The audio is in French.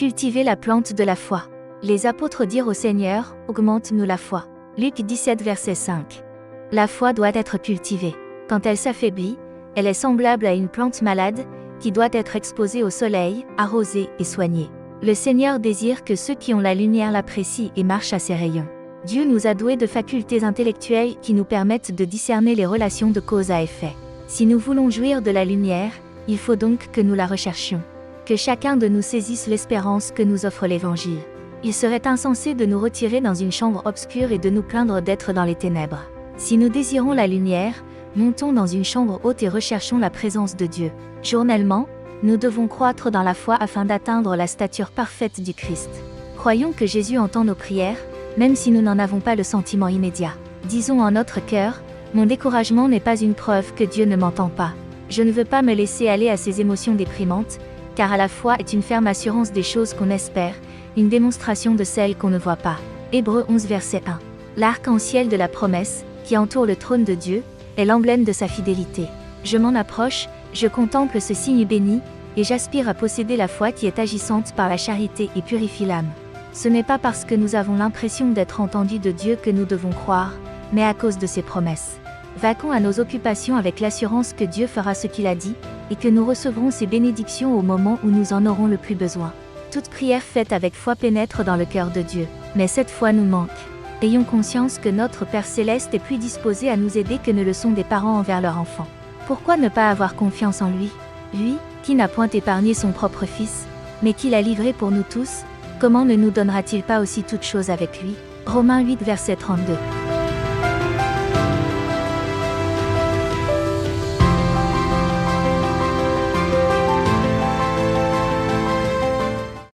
Cultiver la plante de la foi. Les apôtres dirent au Seigneur, augmente-nous la foi. Luc 17 verset 5. La foi doit être cultivée. Quand elle s'affaiblit, elle est semblable à une plante malade, qui doit être exposée au soleil, arrosée et soignée. Le Seigneur désire que ceux qui ont la lumière l'apprécient et marchent à ses rayons. Dieu nous a doués de facultés intellectuelles qui nous permettent de discerner les relations de cause à effet. Si nous voulons jouir de la lumière, il faut donc que nous la recherchions. Que chacun de nous saisisse l'espérance que nous offre l'Évangile. Il serait insensé de nous retirer dans une chambre obscure et de nous plaindre d'être dans les ténèbres. Si nous désirons la lumière, montons dans une chambre haute et recherchons la présence de Dieu. Journellement, nous devons croître dans la foi afin d'atteindre la stature parfaite du Christ. Croyons que Jésus entend nos prières, même si nous n'en avons pas le sentiment immédiat. Disons en notre cœur, mon découragement n'est pas une preuve que Dieu ne m'entend pas. Je ne veux pas me laisser aller à ces émotions déprimantes, car la foi est une ferme assurance des choses qu'on espère, une démonstration de celles qu'on ne voit pas. Hébreux 11 verset 1. L'arc-en-ciel de la promesse, qui entoure le trône de Dieu, est l'emblème de sa fidélité. Je m'en approche, je contemple ce signe béni, et j'aspire à posséder la foi qui est agissante par la charité et purifie l'âme. Ce n'est pas parce que nous avons l'impression d'être entendus de Dieu que nous devons croire, mais à cause de ses promesses. Vaquons à nos occupations avec l'assurance que Dieu fera ce qu'il a dit, et que nous recevrons ses bénédictions au moment où nous en aurons le plus besoin. Toute prière faite avec foi pénètre dans le cœur de Dieu, mais cette foi nous manque. Ayons conscience que notre Père Céleste est plus disposé à nous aider que ne le sont des parents envers leurs enfants. Pourquoi ne pas avoir confiance en lui? Lui, qui n'a point épargné son propre Fils, mais qui l'a livré pour nous tous, comment ne nous donnera-t-il pas aussi toutes choses avec lui? Romains 8 verset 32.